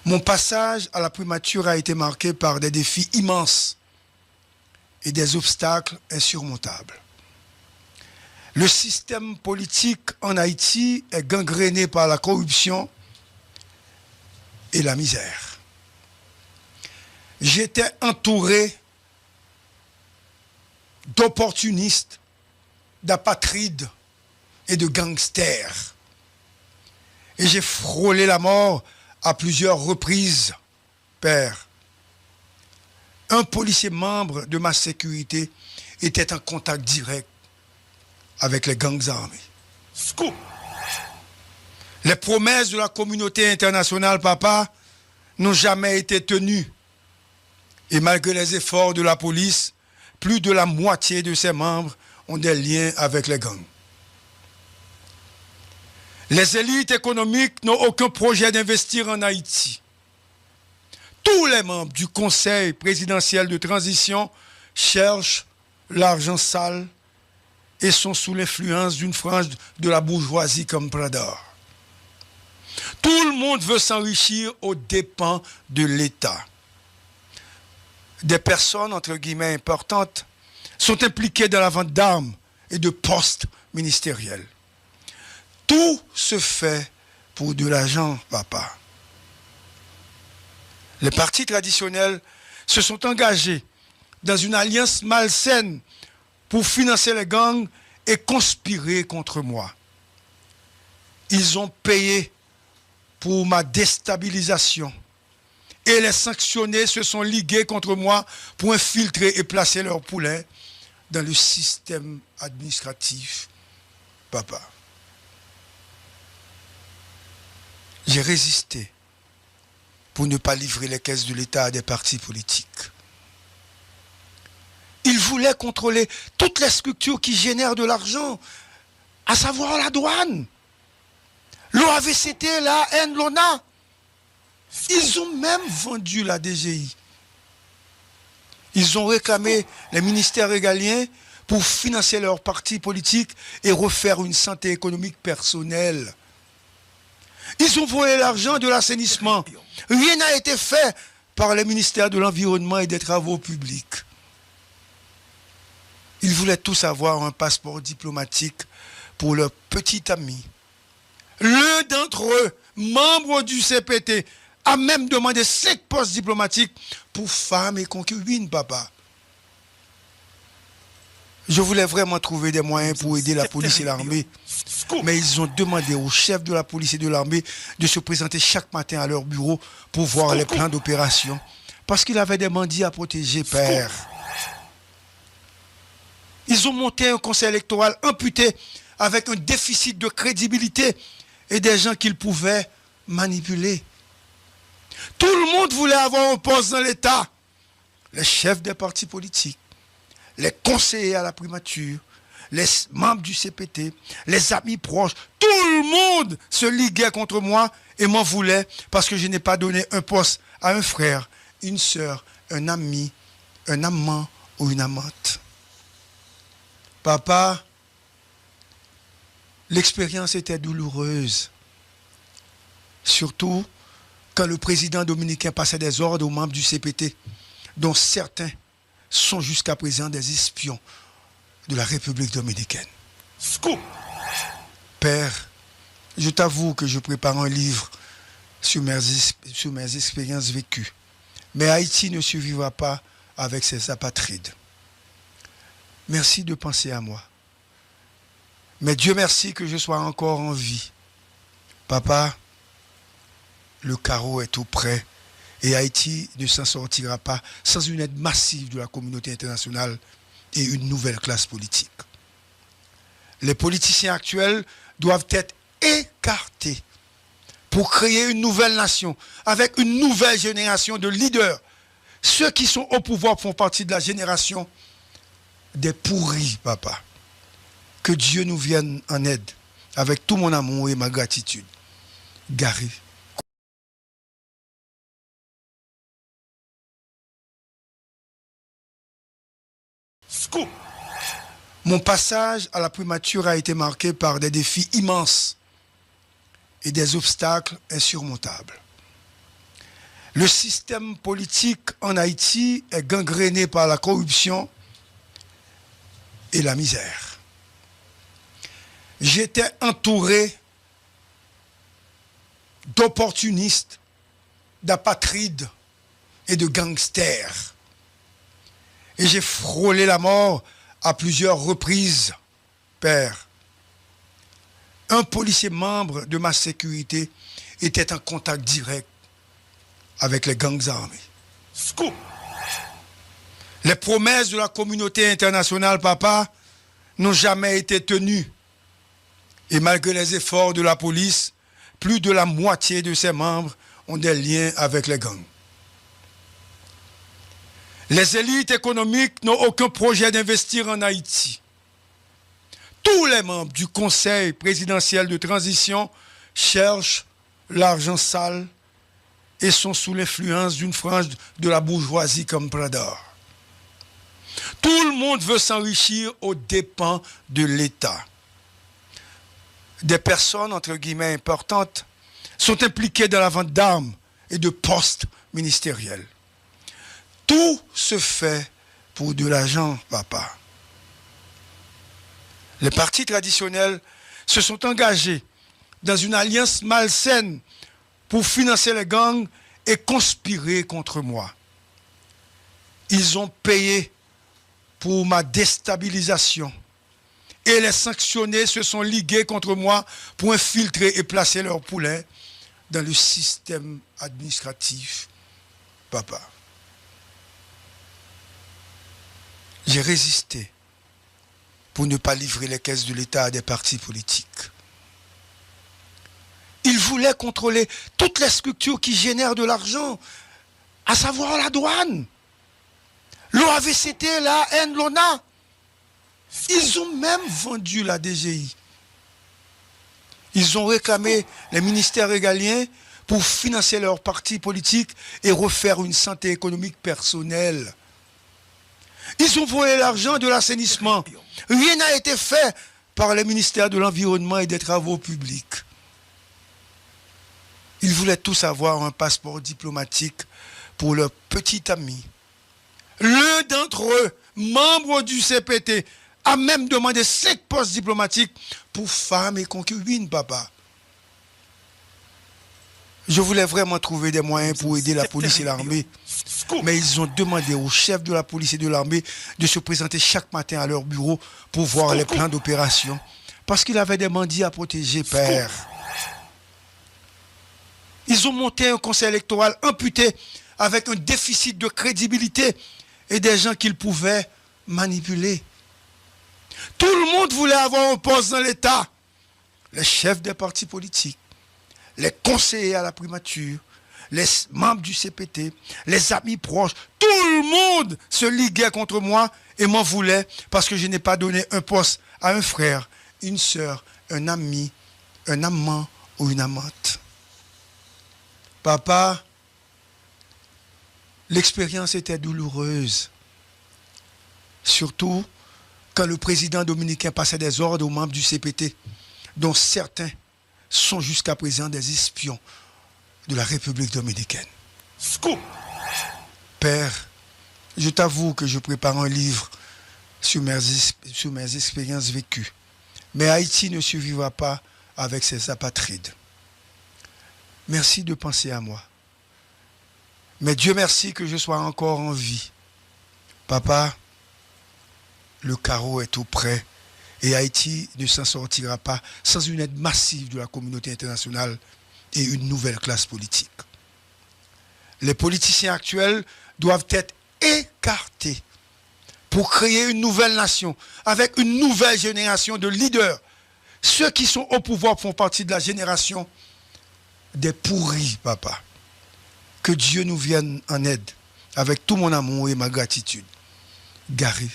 Mon passage à la primature a été marqué par des défis immenses et des obstacles insurmontables. Le système politique en Haïti est gangréné par la corruption et la misère. J'étais entouré d'opportunistes, d'apatrides et de gangsters. Et j'ai frôlé la mort à plusieurs reprises, père. Un policier membre de ma sécurité était en contact direct avec les gangs armés. Scoop! Les promesses de la communauté internationale, papa, n'ont jamais été tenues. Et malgré les efforts de la police, plus de la moitié de ses membres ont des liens avec les gangs. Les élites économiques n'ont aucun projet d'investir en Haïti. Tous les membres du Conseil présidentiel de transition cherchent l'argent sale et sont sous l'influence d'une frange de la bourgeoisie comme Prador. Tout le monde veut s'enrichir aux dépens de l'État. Des personnes, entre guillemets, importantes, sont impliquées dans la vente d'armes et de postes ministériels. Tout se fait pour de l'argent, papa. Les partis traditionnels se sont engagés dans une alliance malsaine pour financer les gangs et conspirer contre moi. Ils ont payé pour ma déstabilisation et les sanctionnés se sont ligués contre moi pour infiltrer et placer leurs poulets dans le système administratif, papa. J'ai résisté pour ne pas livrer les caisses de l'État à des partis politiques. Ils voulaient contrôler toutes les structures qui génèrent de l'argent, à savoir la douane, l'OAVCT, la AN, l'ONA. Ils ont même vendu la DGI. Ils ont réclamé les ministères régaliens pour financer leurs partis politiques et refaire une santé économique personnelle. Ils ont volé l'argent de l'assainissement. Rien n'a été fait par le ministère de l'Environnement et des Travaux publics. Ils voulaient tous avoir un passeport diplomatique pour leur petit ami. L'un d'entre eux, membre du CPT, a même demandé 5 postes diplomatiques pour femmes et concubines, papa. Je voulais vraiment trouver des moyens pour aider la police et l'armée. Mais ils ont demandé aux chefs de la police et de l'armée de se présenter chaque matin à leur bureau pour voir les plans d'opération. Parce qu'ils avaient des bandits à protéger, père. Ils ont monté un conseil électoral amputé avec un déficit de crédibilité et des gens qu'ils pouvaient manipuler. Tout le monde voulait avoir un poste dans l'État. Les chefs des partis politiques, les conseillers à la primature, les membres du CPT, les amis proches, tout le monde se liguait contre moi et m'en voulait parce que je n'ai pas donné un poste à un frère, une sœur, un ami, un amant ou une amante. Papa, l'expérience était douloureuse. Surtout quand le président dominicain passait des ordres aux membres du CPT, dont certains sont jusqu'à présent des espions de la République dominicaine. Scoop! Père, je t'avoue que je prépare un livre sur mes expériences vécues. Mais Haïti ne survivra pas avec ses apatrides. Merci de penser à moi. Mais Dieu merci que je sois encore en vie. Papa, le carreau est tout prêt et Haïti ne s'en sortira pas sans une aide massive de la communauté internationale et une nouvelle classe politique. Les politiciens actuels doivent être écartés pour créer une nouvelle nation avec une nouvelle génération de leaders. Ceux qui sont au pouvoir font partie de la génération des pourris, papa. Que Dieu nous vienne en aide avec tout mon amour et ma gratitude. Gary. Scoop. Mon passage à la primature a été marqué par des défis immenses et des obstacles insurmontables. Le système politique en Haïti est gangréné par la corruption et la misère. J'étais entouré d'opportunistes, d'apatrides et de gangsters. Et j'ai frôlé la mort à plusieurs reprises, père. Un policier membre de ma sécurité était en contact direct avec les gangs armés. Scoop! Les promesses de la communauté internationale, papa, n'ont jamais été tenues. Et malgré les efforts de la police, plus de la moitié de ses membres ont des liens avec les gangs. Les élites économiques n'ont aucun projet d'investir en Haïti. Tous les membres du Conseil présidentiel de transition cherchent l'argent sale et sont sous l'influence d'une frange de la bourgeoisie comme Prador. Tout le monde veut s'enrichir aux dépens de l'État. Des personnes, entre guillemets, importantes, sont impliquées dans la vente d'armes et de postes ministériels. Tout se fait pour de l'argent, papa. Les partis traditionnels se sont engagés dans une alliance malsaine pour financer les gangs et conspirer contre moi. Ils ont payé pour ma déstabilisation. Et les sanctionnés se sont ligués contre moi pour infiltrer et placer leurs poulets dans le système administratif, papa. J'ai résisté pour ne pas livrer les caisses de l'État à des partis politiques. Ils voulaient contrôler toutes les structures qui génèrent de l'argent, à savoir la douane, l'OAVCT, la AN, l'ONA. Ils ont même vendu la DGI. Ils ont réclamé les ministères régaliens pour financer leurs partis politiques et refaire une santé économique personnelle. Ils ont volé l'argent de l'assainissement. Rien n'a été fait par le ministère de l'Environnement et des Travaux publics. Ils voulaient tous avoir un passeport diplomatique pour leur petit ami. L'un d'entre eux, membre du CPT, a même demandé 5 postes diplomatiques pour femmes et concubines, papa. Je voulais vraiment trouver des moyens pour aider la police et l'armée. Mais ils ont demandé aux chefs de la police et de l'armée de se présenter chaque matin à leur bureau pour voir les plans d'opération. Parce qu'il avait des bandits à protéger, père. Ils ont monté un conseil électoral amputé avec un déficit de crédibilité et des gens qu'ils pouvaient manipuler. Tout le monde voulait avoir un poste dans l'État. Les chefs des partis politiques, les conseillers à la primature, les membres du CPT, les amis proches, tout le monde se liguait contre moi et m'en voulait parce que je n'ai pas donné un poste à un frère, une sœur, un ami, un amant ou une amante. Papa, l'expérience était douloureuse. Surtout quand le président dominicain passait des ordres aux membres du CPT, dont certains sont jusqu'à présent des espions de la République dominicaine. Scoop! Père, je t'avoue que je prépare un livre sur mes expériences vécues. Mais Haïti ne survivra pas avec ses apatrides. Merci de penser à moi. Mais Dieu merci que je sois encore en vie. Papa, le carreau est tout prêt et Haïti ne s'en sortira pas sans une aide massive de la communauté internationale et une nouvelle classe politique. Les politiciens actuels doivent être écartés pour créer une nouvelle nation avec une nouvelle génération de leaders. Ceux qui sont au pouvoir font partie de la génération des pourris, papa. Que Dieu nous vienne en aide avec tout mon amour et ma gratitude. Gary.